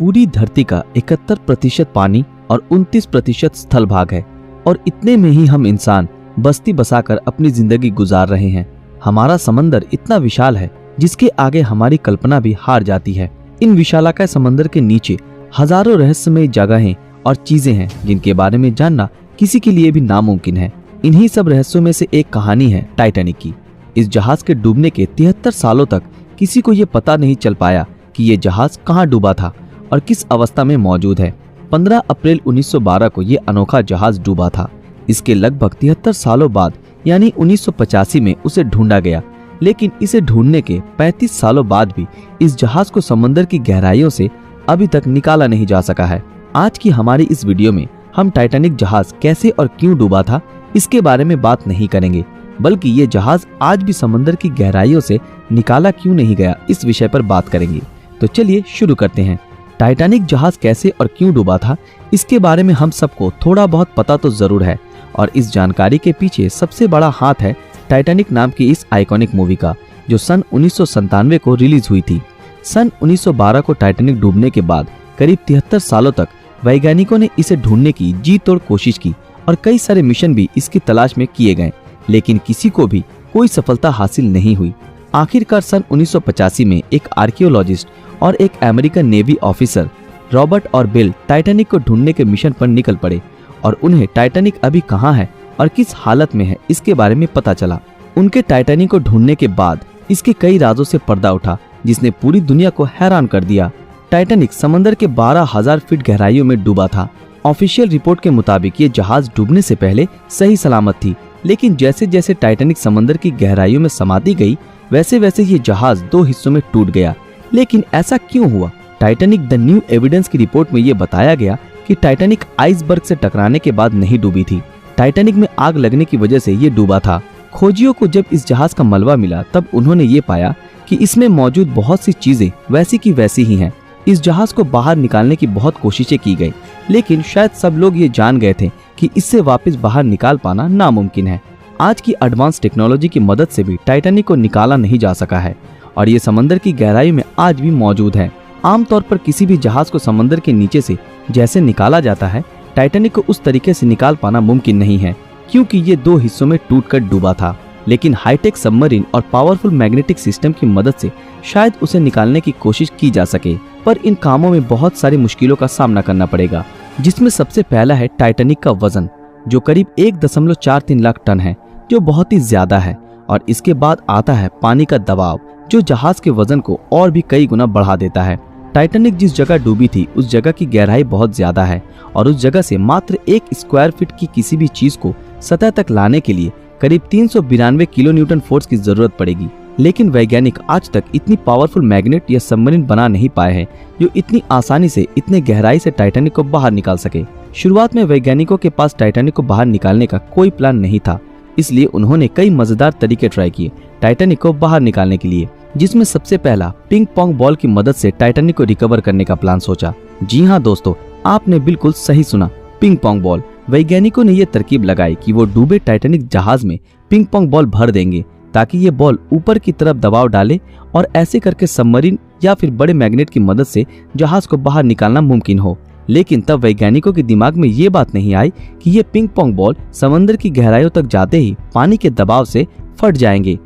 पूरी धरती का 71% पानी और 29% स्थल भाग है और इतने में ही हम इंसान बस्ती बसाकर अपनी जिंदगी गुजार रहे हैं। हमारा समंदर इतना विशाल है जिसके आगे हमारी कल्पना भी हार जाती है। इन विशालाकाय समंदर के नीचे हजारों रहस्यमय जगहें और चीजें हैं जिनके बारे में जानना किसी के लिए भी नामुमकिन है। इन्हीं सब रहस्यों में से एक कहानी है टाइटैनिक की। इस जहाज के डूबने के 73 सालों तक किसी को ये पता नहीं चल पाया कि ये जहाज कहाँ डूबा था और किस अवस्था में मौजूद है। 15 अप्रैल 1912 को ये अनोखा जहाज डूबा था। इसके लगभग 73 सालों बाद यानी 1985 में उसे ढूंढा गया, लेकिन इसे ढूंढने के 35 सालों बाद भी इस जहाज को समंदर की गहराइयों से अभी तक निकाला नहीं जा सका है। आज की हमारी इस वीडियो में हम टाइटैनिक जहाज कैसे और क्यों डूबा था इसके बारे में बात नहीं करेंगे, बल्कि ये जहाज आज भी समंदर की गहराइयों से निकाला क्यों नहीं गया इस विषय पर बात करेंगे। तो चलिए शुरू करते हैं। टाइटैनिक जहाज कैसे और क्यों डूबा था इसके बारे में हम सबको थोड़ा बहुत पता तो जरूर है, और इस जानकारी के पीछे सबसे बड़ा हाथ है टाइटैनिक नाम की इस आइकॉनिक मूवी का, जो सन 1997 को रिलीज हुई थी। सन 1912 को टाइटैनिक डूबने के बाद करीब 73 सालों तक वैज्ञानिकों ने इसे ढूंढने की जी तोड़ कोशिश की और कई सारे मिशन भी इसकी तलाश में किए गए, लेकिन किसी को भी कोई सफलता हासिल नहीं हुई। आखिरकार सन 1985 में एक आर्कियोलॉजिस्ट और एक अमेरिकन नेवी ऑफिसर रॉबर्ट और बिल टाइटैनिक को ढूंढने के मिशन पर निकल पड़े और उन्हें टाइटैनिक अभी कहाँ है और किस हालत में है इसके बारे में पता चला। उनके टाइटैनिक को ढूंढने के बाद इसके कई राजों से पर्दा उठा जिसने पूरी दुनिया को हैरान कर दिया। टाइटैनिक समंदर के 12,000 फीट गहराइयों में डूबा था। ऑफिशियल रिपोर्ट के मुताबिक ये जहाज डूबने से पहले सही सलामत थी, लेकिन जैसे जैसे टाइटैनिक समंदर की गहराइयों में समाती गई वैसे वैसे ये जहाज दो हिस्सों में टूट गया। लेकिन ऐसा क्यों हुआ? टाइटैनिक द न्यू एविडेंस की रिपोर्ट में ये बताया गया कि टाइटैनिक आइसबर्ग से टकराने के बाद नहीं डूबी थी। टाइटैनिक में आग लगने की वजह से ये डूबा था। खोजियों को जब इस जहाज का मलबा मिला तब उन्होंने ये पाया कि इसमें मौजूद बहुत सी चीजें वैसी की वैसी ही हैं। इस जहाज को बाहर निकालने की बहुत कोशिशें की गई, लेकिन शायद सब लोग ये जान गए थे कि इससे वापस बाहर निकाल पाना नामुमकिन है। आज की एडवांस टेक्नोलॉजी की मदद से भी टाइटैनिक को निकाला नहीं जा सका है और ये समंदर की गहराई में आज भी मौजूद है। आमतौर पर किसी भी जहाज को समंदर के नीचे से जैसे निकाला जाता है, टाइटैनिक को उस तरीके से निकाल पाना मुमकिन नहीं है, क्योंकि ये दो हिस्सों में टूटकर डूबा था। लेकिन हाईटेक सबमरीन और पावरफुल मैग्नेटिक सिस्टम की मदद से शायद उसे निकालने की कोशिश की जा सके, पर इन कामों में बहुत सारी मुश्किलों का सामना करना पड़ेगा, जिसमें सबसे पहला है टाइटैनिक का वजन, जो करीब 1.43 लाख टन है, जो बहुत ही ज्यादा है। और इसके बाद आता है पानी का दबाव, जो जहाज के वजन को और भी कई गुना बढ़ा देता है। टाइटैनिक जिस जगह डूबी थी उस जगह की गहराई बहुत ज्यादा है और उस जगह से मात्र 1 स्क्वायर फीट की किसी भी चीज को सतह तक लाने के लिए करीब 392 किलो न्यूटन फोर्स की जरूरत पड़ेगी। लेकिन वैज्ञानिक आज तक इतनी पावरफुल मैग्नेट या सबमरीन बना नहीं पाए हैं जो इतनी आसानी से इतने गहराई से टाइटैनिक को बाहर निकाल सके। शुरुआत में वैज्ञानिकों के पास टाइटैनिक को बाहर निकालने का कोई प्लान नहीं था, इसलिए उन्होंने कई मजेदार तरीके ट्राई किए टाइटैनिक को बाहर निकालने के लिए, जिसमें सबसे पहला पिंग पोंग बॉल की मदद से टाइटैनिक को रिकवर करने का प्लान सोचा। जी हाँ दोस्तों, आपने बिल्कुल सही सुना, पिंग पोंग बॉल। वैज्ञानिकों ने ये तरकीब लगाई कि वो डूबे टाइटैनिक जहाज में पिंग पोंग बॉल भर देंगे ताकि ये बॉल ऊपर की तरफ दबाव डाले और ऐसे करके सबमरीन या फिर बड़े मैग्नेट की मदद से जहाज को बाहर निकालना मुमकिन हो। लेकिन तब वैज्ञानिकों के दिमाग में ये बात नहीं आई कि ये पिंग पोंग बॉल समंदर की गहराइयों तक जाते ही पानी के दबाव से फट जाएंगे।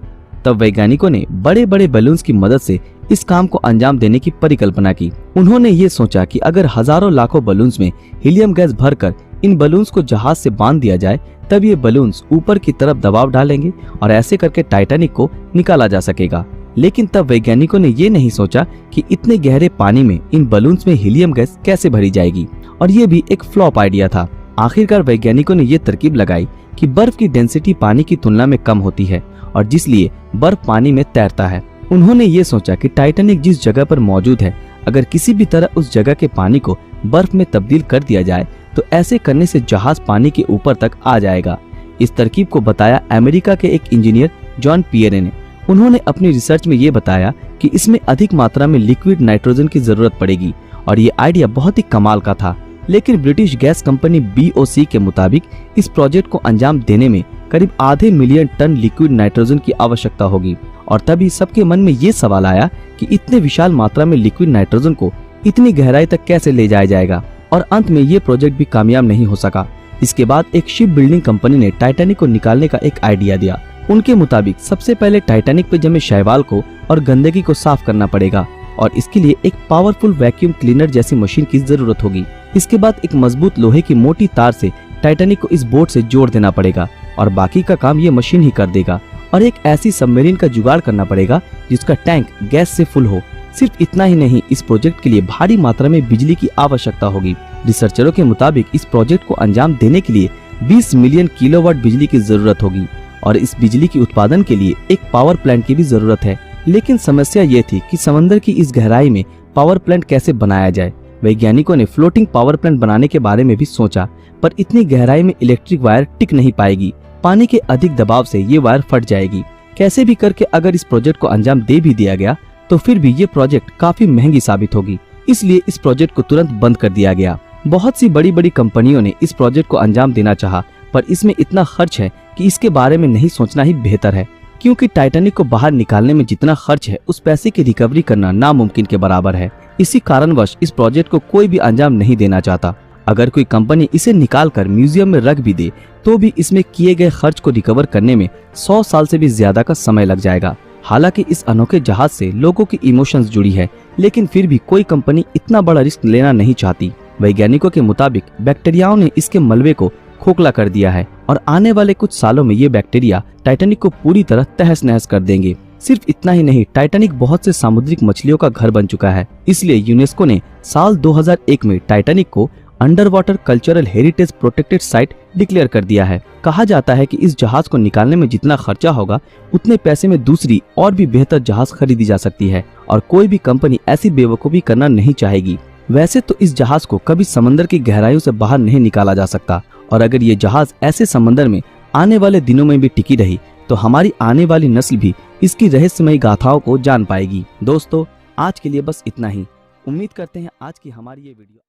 तब वैज्ञानिकों ने बड़े बड़े बैलून्स की मदद से इस काम को अंजाम देने की परिकल्पना की। उन्होंने ये सोचा कि अगर हजारों लाखों बलून्स में हीलियम गैस भरकर इन बलून्स को जहाज से बांध दिया जाए तब ये बलून्स ऊपर की तरफ दबाव डालेंगे और ऐसे करके टाइटैनिक को निकाला जा सकेगा। लेकिन तब वैज्ञानिकों ने ये नहीं सोचा कि इतने गहरे पानी में इन बलून्स में हीलियम गैस कैसे भरी जाएगी, और ये भी एक फ्लॉप आइडिया था। आखिरकार वैज्ञानिकों ने ये तरकीब लगाई कि बर्फ की डेंसिटी पानी की तुलना में कम होती है और जिसलिए बर्फ पानी में तैरता है। उन्होंने ये सोचा कि टाइटैनिक जिस जगह पर मौजूद है, अगर किसी भी तरह उस जगह के पानी को बर्फ में तब्दील कर दिया जाए तो ऐसे करने से जहाज पानी के ऊपर तक आ जाएगा। इस तरकीब को बताया अमेरिका के एक इंजीनियर जॉन पियरे ने। उन्होंने अपनी रिसर्च में ये बताया कि इसमें अधिक मात्रा में लिक्विड नाइट्रोजन की जरूरत पड़ेगी और ये आइडिया बहुत ही कमाल का था। लेकिन ब्रिटिश गैस कंपनी BOC के मुताबिक इस प्रोजेक्ट को अंजाम देने में करीब आधे मिलियन टन लिक्विड नाइट्रोजन की आवश्यकता होगी और तभी सबके मन में ये सवाल आया कि इतने विशाल मात्रा में लिक्विड नाइट्रोजन को इतनी गहराई तक कैसे ले जाया जाएगा, और अंत में ये प्रोजेक्ट भी कामयाब नहीं हो सका। इसके बाद एक शिप बिल्डिंग कंपनी ने टाइटैनिक को निकालने का एक आइडिया दिया। उनके मुताबिक सबसे पहले टाइटैनिक पे जमे शैवाल को और गंदगी को साफ करना पड़ेगा और इसके लिए एक पावरफुल वैक्यूम क्लीनर जैसी मशीन की जरूरत होगी। इसके बाद एक मजबूत लोहे की मोटी तार से टाइटैनिक को इस बोट से जोड़ देना पड़ेगा और बाकी का काम ये मशीन ही कर देगा। और एक ऐसी सबमरीन का जुगाड़ करना पड़ेगा जिसका टैंक गैस से फुल हो। सिर्फ इतना ही नहीं, इस प्रोजेक्ट के लिए भारी मात्रा में बिजली की आवश्यकता होगी। रिसर्चरों के मुताबिक इस प्रोजेक्ट को अंजाम देने के लिए 20 मिलियन किलोवाट बिजली की जरूरत होगी और इस बिजली के उत्पादन के लिए एक पावर प्लांट की भी जरूरत है। लेकिन समस्या ये थी कि समंदर की इस गहराई में पावर प्लांट कैसे बनाया जाए। वैज्ञानिकों ने फ्लोटिंग पावर प्लांट बनाने के बारे में भी सोचा, पर इतनी गहराई में इलेक्ट्रिक वायर टिक नहीं पाएगी। पानी के अधिक दबाव से ये वायर फट जाएगी। कैसे भी करके अगर इस प्रोजेक्ट को अंजाम दे भी दिया गया तो फिर भी ये प्रोजेक्ट काफी महंगी साबित होगी। इसलिए इस प्रोजेक्ट को तुरंत बंद कर दिया गया। बहुत सी बड़ी बड़ी कंपनियों ने इस प्रोजेक्ट को अंजाम देना चाहा, पर इसमें इतना खर्च है कि इसके बारे में नहीं सोचना ही बेहतर है, क्योंकि टाइटैनिक को बाहर निकालने में जितना खर्च है उस पैसे की रिकवरी करना नामुमकिन के बराबर है। इसी कारणवश इस प्रोजेक्ट को कोई भी अंजाम नहीं देना चाहता। अगर कोई कंपनी इसे निकाल कर म्यूजियम में रख भी दे तो भी इसमें किए गए खर्च को रिकवर करने में 100 साल से भी ज्यादा का समय लग जाएगा। हालांकि इस अनोखे जहाज से लोगों की इमोशंस जुड़ी है, लेकिन फिर भी कोई कंपनी इतना बड़ा रिस्क लेना नहीं चाहती। वैज्ञानिकों के मुताबिक बैक्टीरियाओं ने इसके मलबे को खोखला कर दिया है और आने वाले कुछ सालों में ये बैक्टीरिया टाइटैनिक को पूरी तरह तहस नहस कर देंगे। सिर्फ इतना ही नहीं, टाइटैनिक बहुत से सामुद्रिक मछलियों का घर बन चुका है। इसलिए यूनेस्को ने साल 2001 में टाइटैनिक को under water cultural heritage protected site declare कर दिया है। कहा जाता है कि इस जहाज को निकालने में जितना खर्चा होगा उतने पैसे में दूसरी और भी बेहतर जहाज खरीदी जा सकती है और कोई भी कंपनी ऐसी बेवकूफी करना नहीं चाहेगी। वैसे तो इस जहाज को कभी समंदर की गहराइयों से बाहर नहीं निकाला जा सकता, और अगर ये जहाज ऐसे समंदर में आने वाले दिनों में भी टिकी रही तो हमारी आने वाली नस्ल भी इसकी रहस्यमयी गाथाओं को जान पाएगी। दोस्तों, आज के लिए बस इतना ही। उम्मीद करते हैं आज की हमारी ये वीडियो